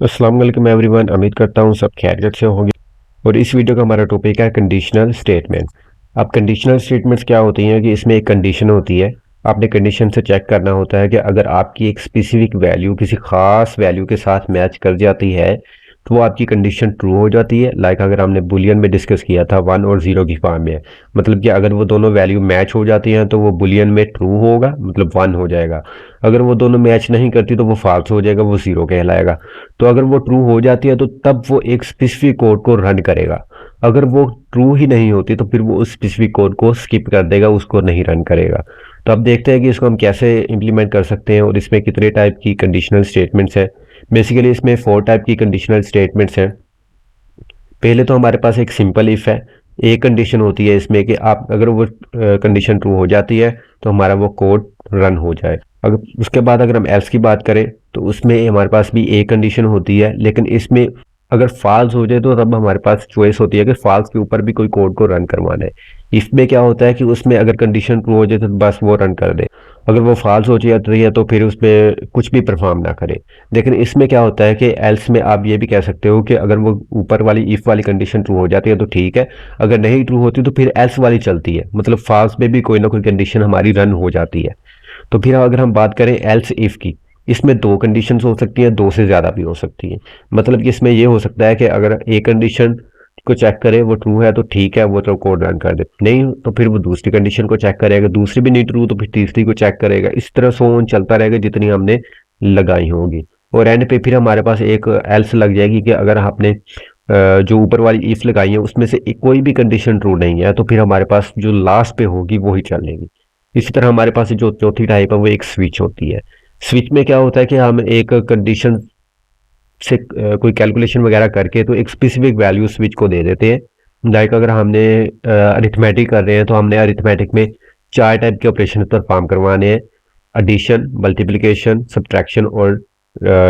अस्सलाम वालेकुम एवरीवन। उम्मीद करता हूँ सब खैरियत से होंगे। और इस वीडियो का हमारा टॉपिक है कंडीशनल स्टेटमेंट। अब कंडीशनल स्टेटमेंट्स क्या होती हैं कि इसमें एक कंडीशन होती है। आपने कंडीशन से चेक करना होता है कि अगर आपकी एक स्पेसिफिक वैल्यू किसी खास वैल्यू के साथ मैच कर जाती है तो वो आपकी कंडीशन ट्रू हो जाती है। लाइक अगर हमने बुलियन में डिस्कस किया था 1 और 0 की फॉर्म में, मतलब कि अगर वो दोनों वैल्यू मैच हो जाती हैं तो वो बुलियन में ट्रू होगा, मतलब 1 हो जाएगा। अगर वो दोनों मैच नहीं करती तो वो फॉल्स हो जाएगा, वो 0 कहलाएगा। तो अगर वो ट्रू हो जाती है तो तब वो एक स्पेसिफिक कोड को रन करेगा। अगर वो ट्रू ही नहीं होती तो फिर वो उस स्पेसिफिक कोड को स्किप कर देगा, उसको नहीं रन करेगा। तो अब देखते हैं कि इसको हम कैसे इंप्लीमेंट कर सकते हैं और इसमें कितने टाइप की कंडीशनल स्टेटमेंट्स हैं। बेसिकली इसमें 4 टाइप की कंडीशनल स्टेटमेंट्स हैं। पहले तो हमारे पास एक सिंपल इफ है। एक कंडीशन होती है इसमें कि आप अगर वो कंडीशन ट्रू हो जाती है तो हमारा वो कोड रन हो जाए। अगर उसके बाद अगर हम एल्स की बात करें तो उसमें हमारे पास भी एक कंडीशन होती है, लेकिन इसमें अगर फॉल्स हो जाए तो तब हमारे पास चॉइस होती है कि फॉल्स के ऊपर भी कोई कोड को रन करवाना है। इसमें क्या होता है कि उसमें अगर कंडीशन ट्रू हो जाए तो बस वो रन कर दे, अगर वो फॉल्स हो जाती है तो फिर उसमें कुछ भी परफॉर्म ना करे। लेकिन इसमें क्या होता है कि एल्स में आप ये भी कह सकते हो कि अगर वो ऊपर वाली इफ वाली कंडीशन ट्रू हो जाती है तो ठीक है, अगर नहीं ट्रू होती तो फिर एल्स वाली चलती है, मतलब फॉल्स में भी कोई ना कोई कंडीशन हमारी रन हो जाती है। तो फिर अगर हम बात करें एल्स इफ की, इसमें 2 कंडीशंस हो सकती हैं, 2 से ज़्यादा भी हो सकती हैं। मतलब कि इसमें ये हो सकता है कि अगर एक कंडीशन को चेक करे वो ट्रू है तो ठीक है, वो तो कोड रन कर दे, नहीं तो फिर वो दूसरी कंडीशन को चेक करेगा, दूसरी भी नहीं ट्रू तो फिर तीसरी को चेक करेगा। इस तरह सो ऑन चलता रहेगा जितनी हमने लगाई होंगी। और एंड पे फिर हमारे पास एक एल्स लग जाएगी कि अगर आपने जो ऊपर वाली इफ लगाई है उसमें से कोई भी कंडीशन ट्रू नहीं है तो फिर हमारे पास जो लास्ट पे होगी वही चलेगी। इसी तरह हमारे पास जो चौथी टाइप है वो एक स्विच होती है। स्विच में क्या होता है कि हम एक कंडीशन से कोई कैलकुलेशन वगैरह करके तो एक स्पेसिफिक वैल्यू स्विच को दे देते हैं। लाइक अगर हमने अरिथमेटिक कर रहे हैं तो हमने अरिथमेटिक में 4 टाइप के ऑपरेशन परफॉर्म करवाने हैं: एडिशन, मल्टीप्लिकेशन, सब्ट्रैक्शन और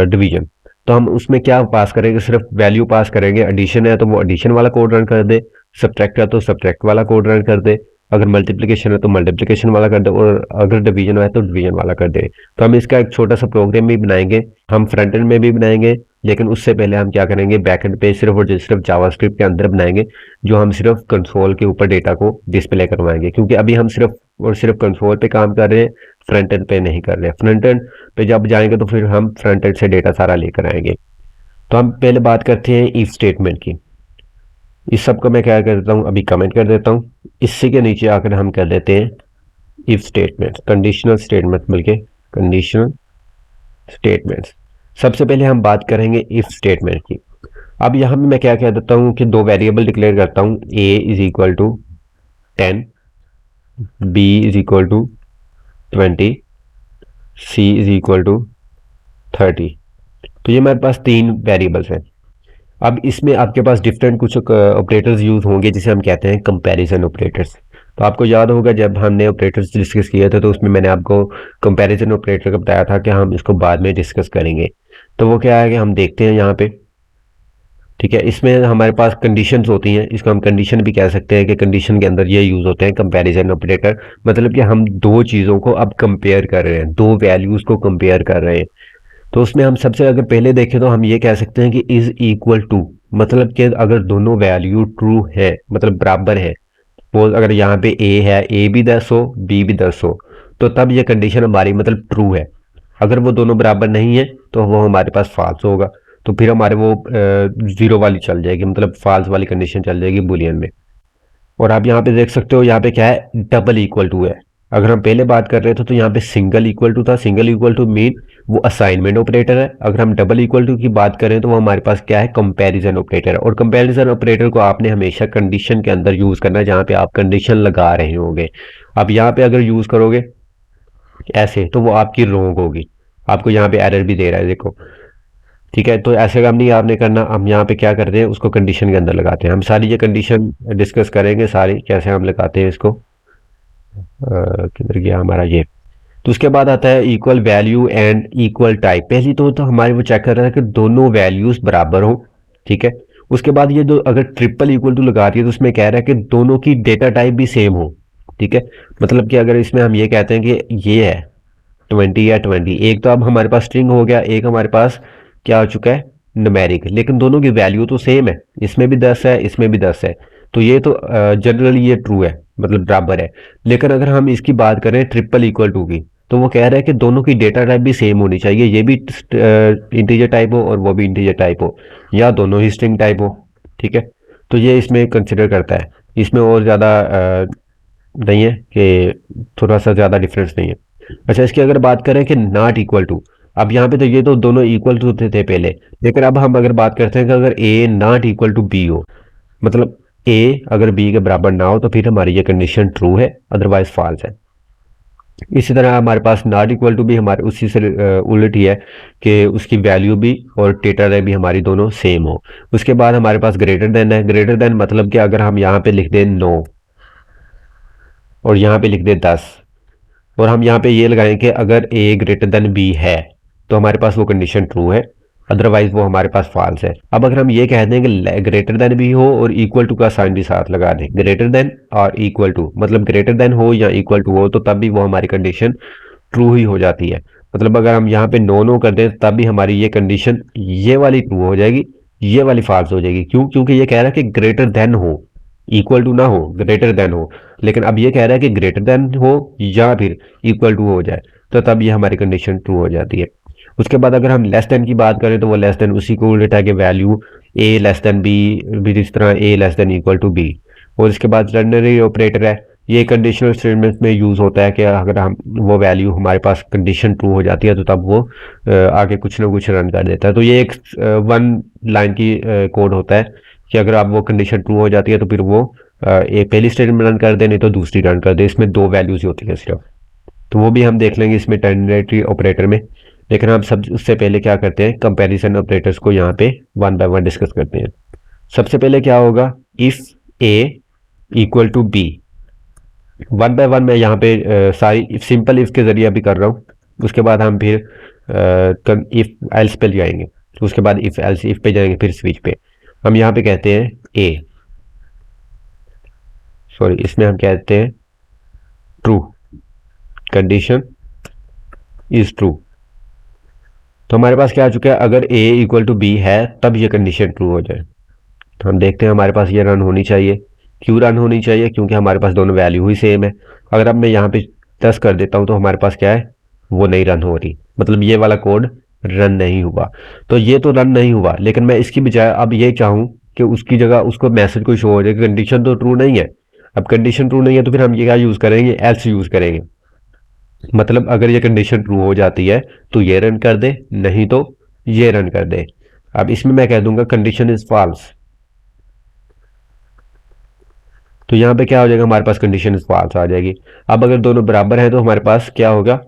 डिवीजन। तो हम उसमें क्या पास करेंगे, सिर्फ वैल्यू पास करेंगे। एडिशन है तो वो एडिशन वाला कोड रन कर दे, सब्ट्रैक्ट है तो सब्ट्रैक्ट वाला कोड रन कर दे, अगर मल्टीप्लिकेशन है तो मल्टीप्लिकेशन वाला कर दे, और अगर डिवीजन है तो डिवीजन वाला कर दे। तो हम इसका एक छोटा सा प्रोग्राम भी बनाएंगे, हम फ्रंट एंड में भी बनाएंगे, लेकिन उससे पहले हम क्या करेंगे, बैकएंड पे सिर्फ और सिर्फ जावास्क्रिप्ट के अंदर बनाएंगे, जो हम सिर्फ कंसोल के ऊपर डेटा को डिस्प्ले करवाएंगे। क्योंकि अभी हम सिर्फ और सिर्फ कंसोल पे काम कर रहे हैं, फ्रंट एंड पे नहीं कर रहे। फ्रंट एंड पे जब जाएंगे तो फिर हम फ्रंट एंड से डेटा सारा लेकर आएंगे। तो हम पहले बात करते हैं इफ स्टेटमेंट की। इस सब को मैं क्या कर देता हूँ, अभी कमेंट कर देता हूँ। इसी के नीचे आकर हम कर देते हैं इफ स्टेटमेंट, कंडीशनल स्टेटमेंट, बल्कि कंडीशनल स्टेटमेंट्स। सबसे पहले हम बात करेंगे इफ स्टेटमेंट की। अब यहाँ पे मैं क्या कह देता हूँ कि 2 वेरिएबल डिक्लेयर करता हूँ, a is equal to 10, b is equal to 20, c is equal to 30। तो ये मेरे पास 3 वेरिएबल्स हैं। अब इसमें आपके पास डिफरेंट कुछ ऑपरेटर्स यूज होंगे जिसे हम कहते हैं कंपैरिजन ऑपरेटर्स। तो आपको याद होगा जब हमने ऑपरेटर्स डिस्कस किए थे तो उसमें मैंने आपको कंपैरिजन ऑपरेटर का बताया था कि हम इसको बाद में डिस्कस करेंगे। तो वो क्या है कि हम देखते हैं यहाँ पे, ठीक है। इसमें हमारे पास कंडीशंस होती हैं, इसको हम कंडीशन भी कह सकते हैं कि कंडीशन के अंदर ये यूज होते हैं कंपैरिजन ऑपरेटर। मतलब कि हम 2 चीज़ों को अब कंपेयर कर रहे हैं, 2 वैल्यूज को कंपेयर कर रहे हैं। तो उसमें हम सबसे अगर पहले देखें तो हम ये कह सकते हैं कि इज इक्वल टू, मतलब कि अगर दोनों वैल्यू ट्रू है, मतलब बराबर है। वो अगर यहाँ पे ए है, ए भी 10 हो, बी भी 10 हो, तो तब ये कंडीशन हमारी मतलब ट्रू है। अगर वो दोनों बराबर नहीं है तो वो हमारे पास फॉल्स होगा। तो फिर हमारे वो 0 वाली चल जाएगी, मतलब फॉल्स वाली कंडीशन चल जाएगी बुलियन में। और आप यहाँ पे देख सकते हो यहाँ पे क्या है, डबल इक्वल टू है। अगर हम पहले बात कर रहे थे तो यहाँ पे सिंगल इक्वल टू था। सिंगल इक्वल टू मीन वो असाइनमेंट ऑपरेटर है। अगर हम डबल इक्वल टू की बात करें तो वो हमारे पास क्या है, कंपैरिजन ऑपरेटर है। और कंपैरिजन ऑपरेटर को आपने हमेशा कंडीशन के अंदर यूज करना है जहाँ पे आप कंडीशन लगा रहे होंगे। अब यहाँ पे अगर यूज करोगे ऐसे तो वो आपकी रॉन्ग होगी, आपको यहाँ पे एरर भी दे रहा है, देखो। ठीक है, तो ऐसे काम नहीं आपने करना। हम यहाँ पे क्या करते हैं, उसको कंडीशन के अंदर लगाते हैं। हम सारी ये कंडीशन डिस्कस करेंगे, सारी कैसे हम लगाते हैं इसको। किधर गया हमारा ये। तो उसके बाद आता है equal value and equal type. पहली तो हमारे वो चेक कर रहा है कि दोनों वैल्यूज बराबर हो, ठीक है। उसके बाद ये जो अगर ट्रिपल इक्वल टू लगा रही है तो उसमें कह रहा है कि दोनों की डेटा टाइप भी सेम हो, ठीक है। मतलब कि अगर इसमें हम ये कहते हैं कि ये है 20 या 20, एक तो अब हमारे पास स्ट्रिंग हो गया, एक हमारे पास क्या हो चुका है, न्यूमेरिक, लेकिन दोनों की वैल्यू तो सेम है, इसमें भी 10 है इसमें भी 10 है, तो ये तो जनरली ये ट्रू है, मतलब बराबर है। लेकिन अगर हम इसकी बात करें ट्रिपल इक्वल टू की, तो वो कह रहा है कि दोनों की डेटा टाइप भी सेम होनी चाहिए, ये भी इंटीजर टाइप हो और वो भी इंटीजर टाइप हो, या दोनों ही स्ट्रिंग टाइप हो। ठीक है, तो ये इसमें कंसिडर करता है, इसमें और ज़्यादा नहीं है कि थोड़ा सा ज़्यादा डिफरेंस नहीं है। अच्छा, इसकी अगर बात करें कि नॉट इक्वल टू, अब यहाँ पे तो ये तो दोनों इक्वल टू थे पहले, लेकिन अब हम अगर बात करते हैं कि अगर ए नॉट इक्वल टू बी हो, मतलब ए अगर बी के बराबर ना हो, तो फिर हमारी ये कंडीशन ट्रू है, अदरवाइज फॉल्स है। इसी तरह हमारे पास नॉट इक्वल टू भी हमारे उसी से उलट ही है कि उसकी वैल्यू भी और डेटा टाइप भी हमारी दोनों सेम हो। उसके बाद हमारे पास ग्रेटर देन है। ग्रेटर देन मतलब कि अगर हम यहाँ पे लिख दें 9 और यहाँ पे लिख दें 10, और हम यहाँ पे ये लगाएं कि अगर ए ग्रेटर देन बी है, तो हमारे पास वो कंडीशन ट्रू है, अदरवाइज वो हमारे पास फॉल्स है। अब अगर हम ये कह दें कि ग्रेटर देन भी हो और इक्वल टू का साइन भी साथ लगा दें, ग्रेटर देन और इक्वल टू, मतलब ग्रेटर देन हो या इक्वल टू हो, तो तब भी वो हमारी कंडीशन ट्रू ही हो जाती है। मतलब अगर हम यहाँ पे नो नो कर दें, तब भी हमारी ये कंडीशन ये वाली ट्रू हो जाएगी, ये वाली फॉल्स हो जाएगी। क्यों? क्योंकि ये कह रहा है कि ग्रेटर देन हो, इक्वल टू ना हो, ग्रेटर देन हो। लेकिन अब ये कह रहा है कि ग्रेटर देन हो या फिर इक्वल टू हो जाए, तो तब ये हमारी कंडीशन ट्रू हो जाती है। उसके बाद अगर हम लेस देन की बात करें, तो वो लेस देन उसी को उल्टा है कि value A less than B, भी इस तरह A less than equal to B. और इसके बाद टर्नरी ऑपरेटर है, ये कंडीशनल स्टेटमेंट में यूज होता है कि अगर हम वो वैल्यू हमारे पास कंडीशन ट्रू हो जाती है, तो तब वो आगे कुछ ना कुछ रन कर देता है। तो ये एक वन लाइन की कोड होता है कि अगर आप वो कंडीशन ट्रू हो जाती है, तो फिर वो एक पहली स्टेटमेंट रन कर दे, नहीं तो दूसरी रन कर दे। इसमें दो वैल्यूज होती है सिर्फ, तो वो भी हम देख लेंगे इसमें टर्नरी ऑपरेटर में। लेकिन हम सब उससे पहले क्या करते हैं, कंपैरिजन ऑपरेटर्स को यहाँ पे वन बाय वन डिस्कस करते हैं। सबसे पहले क्या होगा, if A equal to B. One by one मैं यहाँ पे सारी सिंपल इफ के जरिए अभी कर रहा हूँ। उसके बाद हम फिर इफ एल्स पे जाएंगे, तो उसके बाद इफ एल्स इफ पे जाएंगे, फिर स्विच पे। हम यहाँ पे कहते हैं ए, सॉरी इसमें हम कहते हैं ट्रू, कंडीशन इज ट्रू। तो हमारे पास क्या आ चुका है, अगर ए इक्वल टू बी है तब ये कंडीशन ट्रू हो जाए। तो हम देखते हैं हमारे पास ये रन होनी चाहिए। क्यों रन होनी चाहिए? क्योंकि हमारे पास दोनों वैल्यू ही सेम है। अगर अब मैं यहाँ पे 10 कर देता हूँ, तो हमारे पास क्या है, वो नहीं रन हो रही, मतलब ये वाला कोड रन नहीं हुआ। तो ये तो रन नहीं हुआ, लेकिन मैं इसकी बजाय अब ये चाहूँ कि उसकी जगह उसको मैसेज कोई शो हो जाए, कंडीशन तो ट्रू नहीं है। अब कंडीशन ट्रू नहीं है, तो फिर हम ये क्या यूज़ करेंगे, एल्स यूज़ करेंगे। मतलब अगर ये कंडीशन ट्रू हो जाती है, तो ये रन कर दे, नहीं तो ये रन कर दे। अब इसमें मैं कह दूंगा कंडीशन इज फॉल्स, तो यहाँ पे क्या हो जाएगा, हमारे पास कंडीशन इज फॉल्स आ जाएगी। अब अगर दोनों बराबर हैं, तो हमारे पास क्या होगा,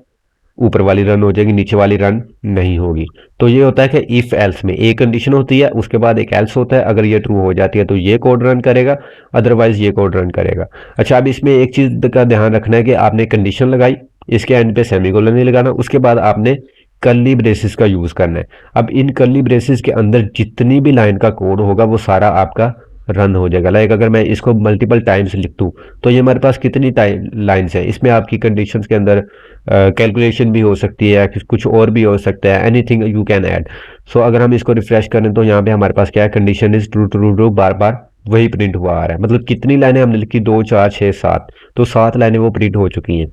ऊपर वाली रन हो जाएगी, नीचे वाली रन नहीं होगी। तो ये होता है कि इफ एल्स में एक कंडीशन होती है, उसके बाद एक एल्स होता है। अगर ये ट्रू हो जाती है, तो ये कोड रन करेगा, अदरवाइज ये कोड रन करेगा। अच्छा, अब इसमें एक चीज का ध्यान रखना है कि आपने कंडीशन लगाई, इसके एंड पे सेमीकोलन नहीं लगाना, उसके बाद आपने कर्ली ब्रेसेस का यूज करना है। अब इन कर्ली ब्रेसेस के अंदर जितनी भी लाइन का कोड होगा, वो सारा आपका रन हो जाएगा। लाइक अगर मैं इसको मल्टीपल टाइम्स लिख दूं, तो ये हमारे पास कितनी टाइम लाइन्स है, इसमें आपकी कंडीशंस के अंदर कैलकुलेशन भी हो सकती है, कुछ और भी हो सकता है, एनीथिंग यू कैन ऐड। सो अगर हम इसको रिफ्रेश करें, तो यहाँ पे हमारे पास क्या है, condition is true true true, बार बार वही प्रिंट हुआ आ रहा है। मतलब कितनी लाइनें हमने लिखी, 2 4 6 7, तो 7 लाइनें वो प्रिंट हो चुकी हैं।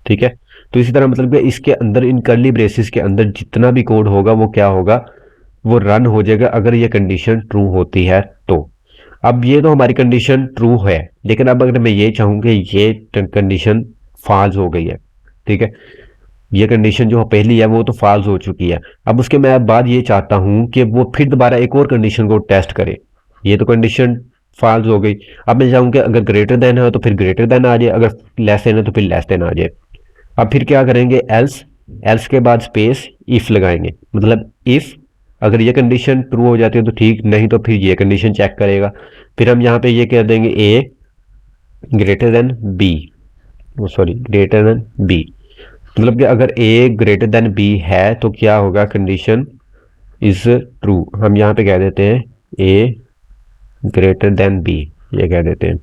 ठीक है, तो इसी तरह मतलब कि इसके अंदर इन कर्ली ब्रेसेस के अंदर जितना भी कोड होगा, वो क्या होगा, वो रन हो जाएगा अगर ये कंडीशन ट्रू होती है तो। अब ये तो हमारी कंडीशन ट्रू है, लेकिन अब अगर मैं ये चाहूँ कि ये कंडीशन फॉल्स हो गई है, ठीक है, ये कंडीशन जो पहली है वो तो फॉल्स हो चुकी है, अब उसके मैं बाद ये चाहता हूँ कि वो फिर दोबारा एक और कंडीशन को टेस्ट करे। ये तो कंडीशन फॉल्स हो गई, अब मैं चाहूँ कि अगर ग्रेटर देन है तो फिर ग्रेटर देन आ जाए, अगर लेस देन है तो फिर लेस देन आ जाए। अब फिर क्या करेंगे, एल्स, एल्स के बाद स्पेस इफ लगाएंगे, मतलब इफ अगर ये कंडीशन ट्रू हो जाती है तो ठीक, नहीं तो फिर ये कंडीशन चेक करेगा। फिर हम यहाँ पे ये कह देंगे A greater than B, sorry greater than B, मतलब कि अगर ए ग्रेटर देन बी है, तो क्या होगा, कंडीशन इज ट्रू। हम यहाँ पे कह देते हैं ए ग्रेटर देन बी, ये कह देते हैं,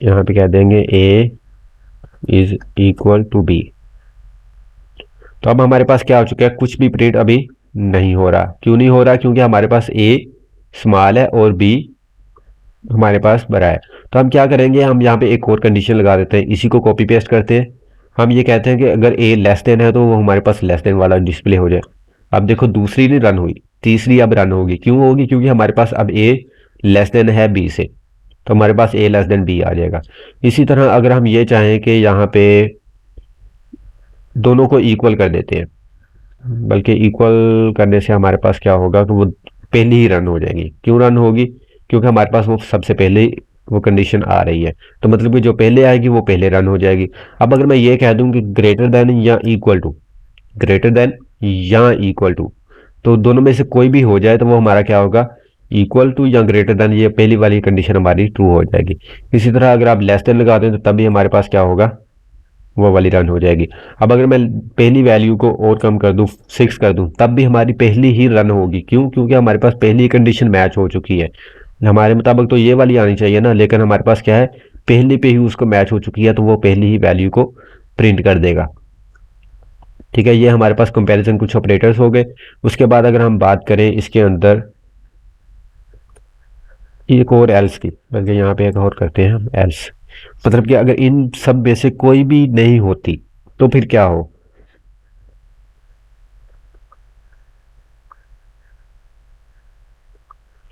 यहाँ पे कह देंगे ए इज इक्वल टू बी। तो अब हमारे पास क्या हो चुका है, कुछ भी प्रिंट अभी नहीं हो रहा। क्यों नहीं हो रहा? क्योंकि हमारे पास ए स्मॉल है और बी हमारे पास बड़ा है। तो हम क्या करेंगे, हम यहाँ पे एक और कंडीशन लगा देते हैं, इसी को कॉपी पेस्ट करते हैं। हम ये कहते हैं कि अगर ए लेस देन है तो वो हमारे पास लेस देन वाला डिस्प्ले हो जाए। अब देखो दूसरी नहीं रन हुई, तीसरी अब रन होगी। क्यों होगी? क्योंकि हमारे पास अब ए लेस देन है बी से, तो हमारे पास ए लेस देन बी आ जाएगा। इसी तरह अगर हम ये चाहें कि यहाँ पे दोनों को इक्वल कर देते हैं, बल्कि इक्वल करने से हमारे पास क्या होगा कि वो पहली ही रन हो जाएगी। क्यों रन होगी? क्योंकि हमारे पास वो सबसे पहले वो कंडीशन आ रही है, तो मतलब कि जो पहले आएगी वो पहले रन हो जाएगी। अब अगर मैं ये कह दूं कि ग्रेटर देन या इक्वल टू, ग्रेटर देन या इक्वल टू, तो दोनों में से कोई भी हो जाए तो वो हमारा क्या होगा, इक्वल टू या ग्रेटर देन, ये पहली वाली कंडीशन हमारी ट्रू हो जाएगी। इसी तरह अगर आप लेस देन लगा दें तो तब भी हमारे पास क्या होगा, वो वाली रन हो जाएगी। अब अगर मैं पहली वैल्यू को और कम कर दूं, 6 कर दूं, तब भी हमारी पहली ही रन होगी। क्यों? क्योंकि हमारे पास पहली कंडीशन मैच हो चुकी है। हमारे मुताबिक तो ये वाली आनी चाहिए ना, लेकिन हमारे पास क्या है, पहली पे ही उसको मैच हो चुकी है, तो वो पहली ही वैल्यू को प्रिंट कर देगा। ठीक है, ये हमारे पास कंपैरिजन कुछ ऑपरेटर्स हो गए। उसके बाद अगर हम बात करें इसके अंदर एक और एल्स की, बल्कि यहाँ पे एक और करते हैं हम एल्स, मतलब कि अगर इन सब में से कोई भी नहीं होती तो फिर क्या हो।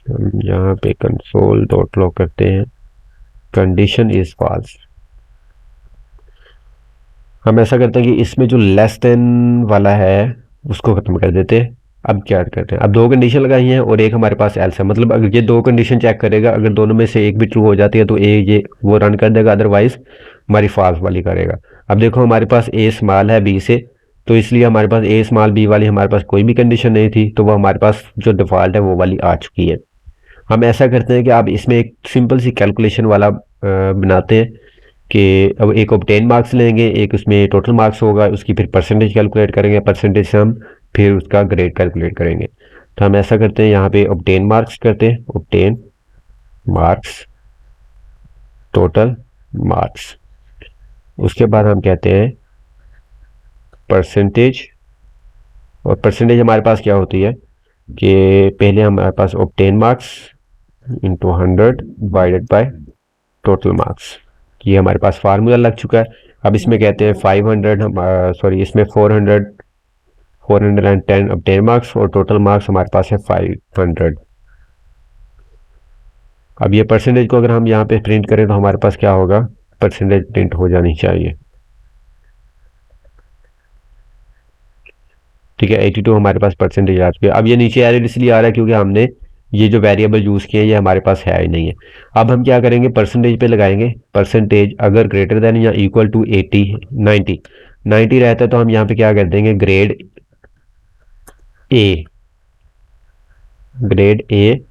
हम यहाँ पे कंसोल डॉट लॉग करते हैं, कंडीशन इज फॉल्स। हम ऐसा करते हैं कि इसमें जो लेस देन वाला है उसको खत्म कर देते हैं। अब क्या करते हैं, अब दो कंडीशन लगाई हैं और एक हमारे पास एल्स है, मतलब अगर ये दो कंडीशन चेक करेगा, अगर दोनों में से एक भी ट्रू हो जाती है तो ए ये वो रन कर देगा, अदरवाइज हमारी फॉल्स वाली करेगा। अब देखो हमारे पास ए स्मॉल है बी से, तो इसलिए हमारे पास ए स्मॉल बी वाली हमारे पास कोई भी कंडीशन नहीं थी, तो वो हमारे पास जो डिफॉल्ट है वो वाली आ चुकी है। हम ऐसा करते हैं कि आप इसमें एक सिंपल सी कैलकुलेशन वाला बनाते हैं कि अब एक ऑब्टेन मार्क्स लेंगे, एक उसमें टोटल मार्क्स होगा, उसकी फिर परसेंटेज कैलकुलेट करेंगे, परसेंटेज से हम फिर उसका ग्रेड कैलकुलेट करेंगे। तो हम ऐसा करते हैं, यहाँ पे ऑब्टेन मार्क्स करते हैं, ऑब्टेन मार्क्स टोटल मार्क्स। उसके बाद हम कहते हैं परसेंटेज, और परसेंटेज हमारे पास क्या होती है कि पहले हमारे पास obtain marks into 100 divided by total marks, ये हमारे पास फार्मूला लग चुका है। अब इसमें कहते हैं 500, हम सॉरी इसमें 410 ऑब्टेन मार्क्स और टोटल मार्क्स हमारे पास है 500। अब ये परसेंटेज को अगर हम यहाँ पे प्रिंट करें तो हमारे पास क्या होगा, परसेंटेज प्रिंट हो जानी चाहिए। ठीक है, 82 हमारे पास परसेंटेज आ चुकी है। अब ये नीचे एरर इसलिए आ रहा है क्योंकि हमने ये जो वेरिएबल यूज़ किए हैं ये हमारे पास है ही नहीं है। अब हम क्या करेंगे, परसेंटेज पे लगाएंगे, परसेंटेज अगर ग्रेटर देन या इक्वल टू 80 90 रहता है तो हम यहाँ पे क्या कर देंगे, ए ग्रेड ए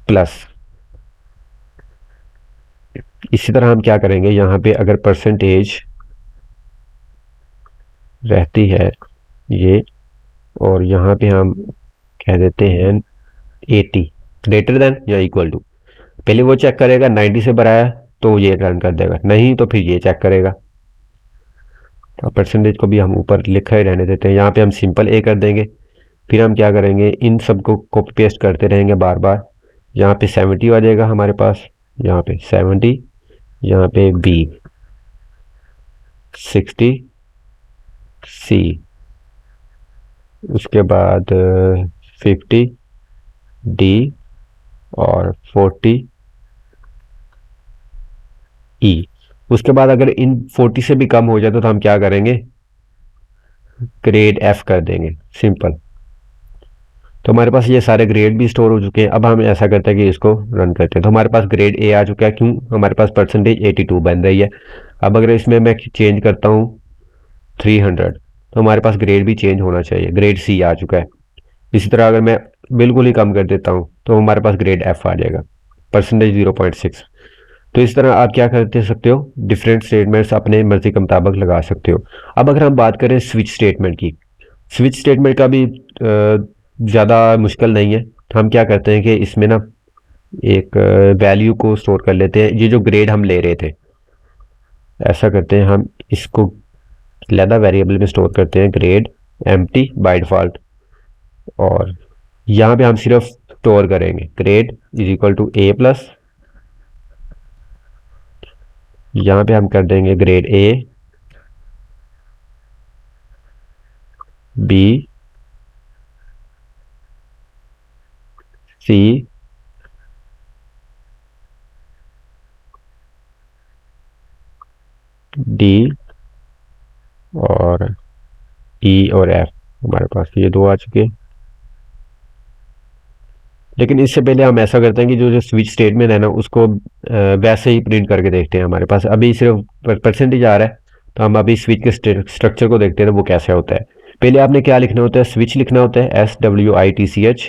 प्लस। इसी तरह हम क्या करेंगे, यहाँ पे अगर परसेंटेज रहती है ये, और यहाँ पे हम कह देते हैं 80 ग्रेटर देन या इक्वल टू, पहले वो चेक करेगा 90 से बड़ा है तो ये रन कर देगा, नहीं तो फिर ये चेक करेगा। और परसेंटेज को भी हम ऊपर लिखा ही रहने देते हैं, यहाँ पे हम सिंपल ए कर देंगे। फिर हम क्या करेंगे, इन सबको कॉपी पेस्ट करते रहेंगे बार बार। यहाँ पे 70 आ जाएगा हमारे पास, यहाँ पे 70, यहाँ पे बी 60 सी, उसके बाद 50 डी और 40 ई। उसके बाद अगर इन 40 से भी कम हो जाए तो हम क्या करेंगे, ग्रेड एफ कर देंगे, सिंपल। तो हमारे पास ये सारे ग्रेड भी स्टोर हो चुके हैं। अब हम ऐसा करते हैं कि इसको रन करते हैं, तो हमारे पास ग्रेड ए आ चुका है। क्यों? हमारे पास परसेंटेज 82 बन रही है। अब अगर इसमें मैं चेंज करता हूँ 300, तो हमारे पास ग्रेड भी चेंज होना चाहिए, ग्रेड सी आ चुका है। इसी तरह अगर मैं बिल्कुल ही कम कर देता हूँ तो हमारे पास ग्रेड एफ आ जाएगा, परसेंटेज 0.6। तो इस तरह आप क्या कर सकते हो, डिफरेंट स्टेटमेंट्स अपने मर्जी के मुताबिक लगा सकते हो। अब अगर हम बात करें स्विच स्टेटमेंट की, स्विच स्टेटमेंट का भी ज़्यादा मुश्किल नहीं है। तो हम क्या करते हैं कि इसमें ना एक वैल्यू को स्टोर कर लेते हैं, ये जो ग्रेड हम ले रहे थे, ऐसा करते हैं हम इसको लैदा वेरिएबल में स्टोर करते हैं, ग्रेड एम्प्टी बाय डिफ़ॉल्ट, और यहाँ पे हम सिर्फ स्टोर करेंगे grade is equal to A plus, यहाँ पे हम कर देंगे grade A B C D और ई और एफ। हमारे पास ये दो आ चुके हैं। लेकिन इससे पहले हम ऐसा करते हैं कि जो जो स्विच स्टेटमेंट है ना उसको वैसे ही प्रिंट करके देखते हैं। हमारे पास अभी सिर्फ परसेंटेज आ रहा है, तो हम अभी स्विच के स्ट्रक्चर को देखते हैं वो कैसे होता है। पहले आपने क्या लिखना होता है, स्विच लिखना होता है SWITCH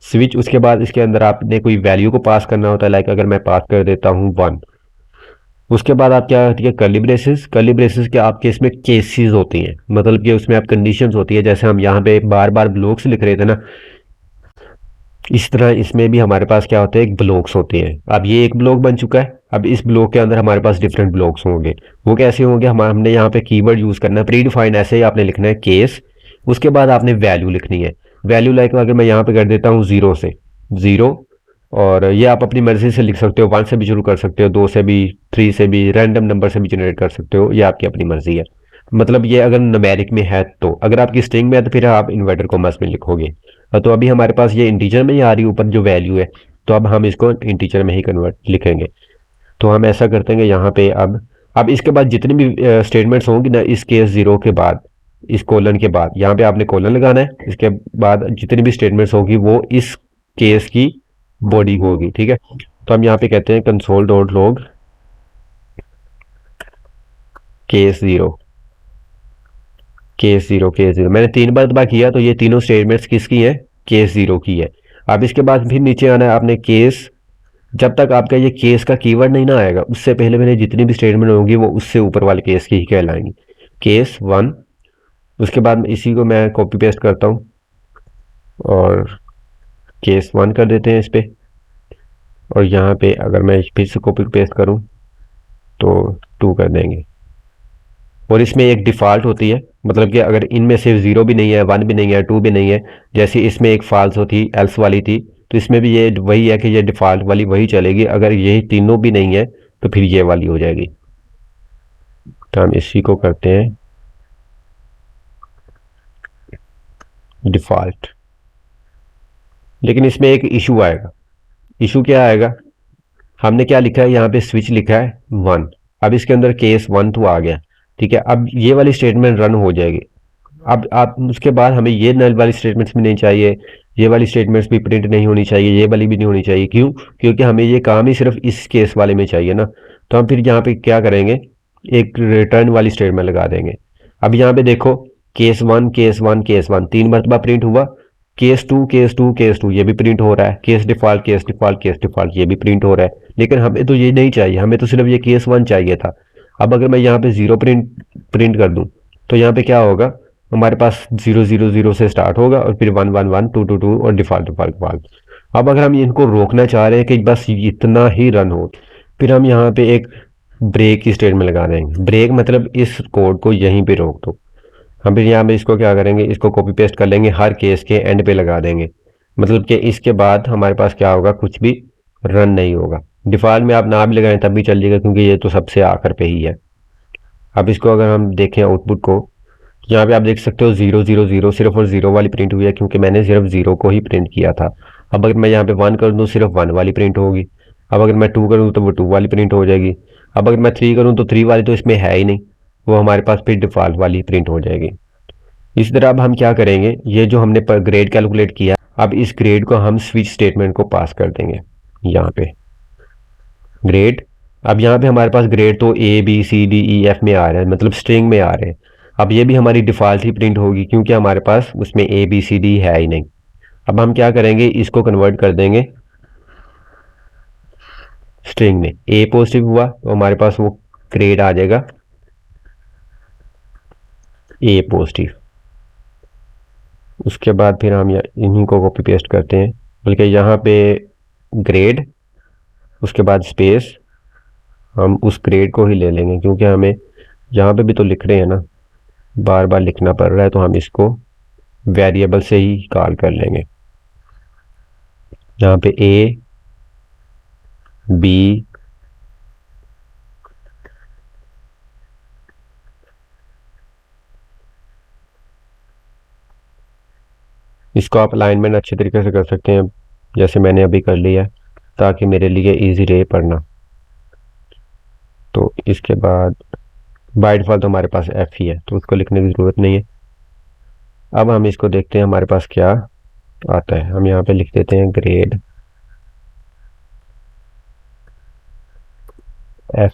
स्विच। उसके बाद इसके अंदर आपने कोई वैल्यू को पास करना होता है, लाइक अगर मैं पास कर देता हूँ 1। उसके बाद आप क्या करती है, कर्ली ब्रेसेस। कर्ली ब्रेसेस के आपके इसमें केसेस होती हैं, मतलब कि उसमें आप कंडीशंस होती है। जैसे हम यहाँ पे बार बार ब्लॉक्स लिख रहे थे ना, इस तरह इसमें भी हमारे पास क्या होते हैं, एक ब्लॉक्स होते हैं। अब ये एक ब्लॉक बन चुका है, अब इस ब्लॉक के अंदर हमारे पास डिफरेंट ब्लॉक्स होंगे। वो कैसे होंगे, हमने यहाँ पे कीवर्ड यूज करना है प्री डिफाइंड, ऐसे ही आपने लिखना है केस। उसके बाद आपने वैल्यू लिखनी है। वैल्यू लाइक अगर मैं यहाँ पे कर देता हूँ 0 से 0, और ये आप अपनी मर्जी से लिख सकते हो, 1 से भी शुरू कर सकते हो, 2 से भी, 3 से भी, रैंडम नंबर से भी जनरेट कर सकते हो, ये आपकी अपनी मर्जी है। मतलब ये अगर न्यूमेरिक में है, तो अगर आपकी स्ट्रिंग में है तो फिर आप इन्वर्टर कॉमास में लिखोगे। तो अभी हमारे पास ये इंटीजर में ही आ रही है ऊपर जो वैल्यू है, तो अब हम इसको इंटीजर में ही कन्वर्ट लिखेंगे। तो हम ऐसा करते हैं यहाँ पे अब इसके बाद जितनी भी स्टेटमेंट्स होंगी ना, इस केस 0 के बाद, इस कोलन के बाद यहाँ पे आपने कोलन लगाना है। इसके बाद जितनी भी स्टेटमेंट्स होगी वो इस केस की बॉडी होगी, ठीक है। तो हम यहाँ पे कहते हैं console dot log case 0 case 0 case 0। मैंने 3 बार दबा किया तो ये तीनों स्टेटमेंट्स किसकी हैं, केस 0 की है। अब इसके बाद फिर नीचे आना है आपने केस। जब तक आपका ये केस का कीवर्ड नहीं ना आएगा, उससे पहले मैंने जितनी भी स्टेटमेंट होगी वो उससे ऊपर वाले केस की ही कहलाएंगी। केस 1। उसके बाद इसी को मैं कॉपी पेस्ट करता हूँ और केस 1 कर देते हैं इस पे। और यहाँ पे अगर मैं फिर से कॉपी पेस्ट करूँ तो 2 कर देंगे। और इसमें एक डिफ़ॉल्ट होती है, मतलब कि अगर इनमें से 0 भी नहीं है, 1 भी नहीं है, 2 भी नहीं है, जैसे इसमें एक फॉल्स होती एल्स वाली थी, तो इसमें भी ये वही है कि ये डिफ़ॉल्ट वाली वही चलेगी। अगर यही तीनों भी नहीं है तो फिर ये वाली हो जाएगी। तो हम इसी को करते हैं डिफ़ॉल्ट। लेकिन इसमें एक इशू आएगा। इशू क्या आएगा, हमने क्या लिखा है यहाँ पे, स्विच लिखा है 1। अब इसके अंदर केस 1 तो आ गया, ठीक है। अब ये वाली स्टेटमेंट रन हो जाएगी। अब आप उसके बाद हमें ये नल वाली स्टेटमेंट्स भी नहीं चाहिए, ये वाली स्टेटमेंट्स भी प्रिंट नहीं होनी चाहिए, ये वाली भी नहीं होनी चाहिए। क्यों, क्योंकि हमें ये काम ही सिर्फ इस केस वाले में चाहिए ना। तो हम फिर यहाँ पे क्या करेंगे, एक रिटर्न वाली स्टेटमेंट लगा देंगे। अब यहाँ पे देखो, केस 1 केस 1 केस 1 3 मरतबा प्रिंट हुआ। केस 2 केस 2 केस 2 ये भी प्रिंट हो रहा है। Case default case default case default ये भी प्रिंट हो रहा है। लेकिन हमें तो ये नहीं चाहिए, हमें तो सिर्फ ये केस 1 चाहिए था। अब अगर मैं यहाँ पे 0 प्रिंट प्रिंट कर दूं तो यहाँ पे क्या होगा, हमारे पास 0 0 0 से स्टार्ट होगा और फिर 1 1 1 2 2 2 और डिफॉल्ट डिफॉल्ट डिफॉल्ट। अब अगर हम इनको रोकना चाह रहे हैं कि बस इतना ही रन हो, फिर हम यहाँ पे एक ब्रेक की स्टेटमेंट लगा देंगे। ब्रेक मतलब इस कोड को यहीं पे रोक दो। हम फिर यहाँ पे इसको क्या करेंगे, इसको कॉपी पेस्ट कर लेंगे, हर केस के एंड पे लगा देंगे। मतलब कि इसके बाद हमारे पास क्या होगा, कुछ भी रन नहीं होगा। डिफॉल्ट में आप ना भी लगाएं तब भी चल जाएगा, क्योंकि ये तो सबसे आखिर पे ही है। अब इसको अगर हम देखें आउटपुट को, यहाँ पे आप देख सकते हो 0 0 0 सिर्फ और 0 वाली प्रिंट हुई है, क्योंकि मैंने सिर्फ 0 को ही प्रिंट किया था। अब अगर मैं यहाँ पे 1 कर दूँ सिर्फ 1 वाली प्रिंट होगी। अब अगर मैं 2 करूँ तो वो 2 वाली प्रिंट हो जाएगी। अब अगर मैं 3 करूँ तो 3 वाली तो इसमें है ही नहीं, वो हमारे पास फिर डिफॉल्ट वाली प्रिंट हो जाएगी। इसी तरह अब हम क्या करेंगे, ये जो हमने ग्रेड कैलकुलेट किया, अब इस ग्रेड को हम स्विच स्टेटमेंट को पास कर देंगे यहाँ पे ग्रेड। अब यहाँ पे हमारे पास ग्रेड तो ABCDEF में आ रहा है, मतलब स्ट्रिंग में आ रहे हैं। अब ये भी हमारी डिफ़ॉल्ट ही प्रिंट होगी, क्योंकि हमारे पास उसमें ABCD है ही नहीं। अब हम क्या करेंगे, इसको कन्वर्ट कर देंगे स्ट्रिंग में। A पॉजिटिव हुआ तो हमारे पास वो ग्रेड आ जाएगा A पॉजिटिव। उसके बाद फिर हम इन्हीं को कॉपी पेस्ट करते हैं, बल्कि यहाँ पे ग्रेड, उसके बाद स्पेस, हम उस ग्रेड को ही ले लेंगे, क्योंकि हमें यहाँ पे भी तो लिख रहे हैं ना, बार बार लिखना पड़ रहा है। तो हम इसको वेरिएबल से ही कॉल कर लेंगे। यहाँ पे ए बी इसको आप अलाइनमेंट अच्छे तरीके से कर सकते हैं जैसे मैंने अभी कर लिया, ताकि मेरे लिए इजी रहे पढ़ना। तो इसके बाद बाय डिफ़ॉल्ट तो हमारे पास एफ ही है, तो उसको लिखने की ज़रूरत नहीं है। अब हम इसको देखते हैं हमारे पास क्या आता है। हम यहाँ पे लिख देते हैं ग्रेड एफ,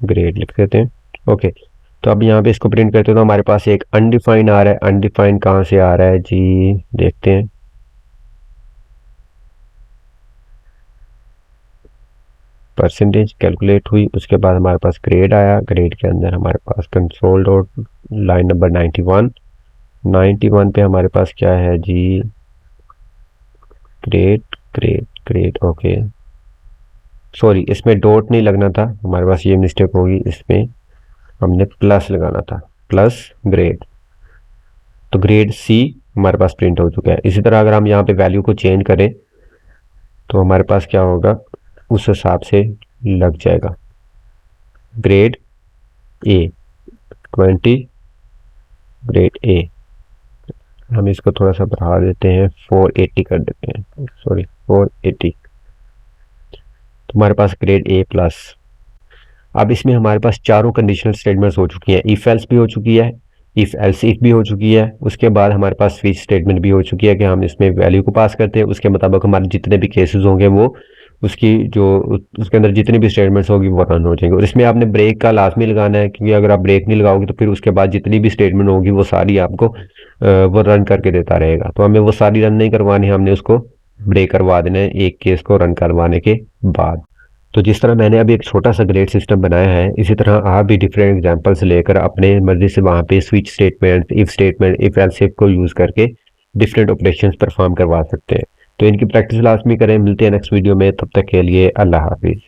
ग्रेड लिख देते हैं। ओके, तो अब यहाँ पे इसको प्रिंट करते हैं तो हमारे पास एक अनडिफाइंड आ रहा है। अनडिफाइंड कहाँ से आ रहा है जी, देखते हैं। परसेंटेज कैलकुलेट हुई, उसके बाद हमारे पास ग्रेड आया। ग्रेड के अंदर हमारे पास कंसोल डॉट लाइन नंबर 91 पे हमारे पास क्या है जी, grade grade grade. Okay sorry, इसमें डॉट नहीं लगना था, हमारे पास ये मिस्टेक होगी, इसमें हमने प्लस लगाना था, प्लस ग्रेड। तो ग्रेड सी हमारे पास प्रिंट हो चुका है। इसी तरह अगर हम यहाँ पे वैल्यू को चेंज करें तो हमारे पास क्या होगा, उस हिसाब से लग जाएगा। Grade A 20, grade A. हम इसको थोड़ा सा बढ़ा देते हैं, 480 कर देते हैं, सॉरी 480। तो हमारे पास ग्रेड ए प्लस। अब इसमें हमारे पास चारों कंडीशनल स्टेटमेंट्स हो चुकी हैं। इफ एल्स भी हो चुकी है, इफ एल्स इफ भी हो चुकी है, उसके बाद हमारे पास स्विच स्टेटमेंट भी हो चुकी है कि हम इसमें वैल्यू को पास करते हैं, उसके मुताबिक हमारे जितने भी केसेस होंगे वो उसकी जो उसके अंदर जितनी भी स्टेटमेंट्स होगी वो रन हो जाएंगे। और इसमें आपने ब्रेक का लाजमी लगाना है, क्योंकि अगर आप ब्रेक नहीं लगाओगे तो फिर उसके बाद जितनी भी स्टेटमेंट होगी वो सारी आपको वो रन करके देता रहेगा। तो हमें वो सारी रन नहीं करवानी, हमने उसको ब्रेक करवा देना है एक केस को रन करवाने के बाद। तो जिस तरह मैंने अभी एक छोटा सा ग्रेड सिस्टम बनाया है, इसी तरह आप भी डिफरेंट एग्जांपल्स लेकर अपने मर्जी से वहाँ पे switch statement, if else if को यूज़ करके डिफरेंट ऑपरेशंस परफॉर्म करवा सकते हैं। तो इनकी प्रैक्टिस लाजमी करें। मिलते हैं नेक्स्ट वीडियो में, तब तक के लिए अल्लाह हाफिज़।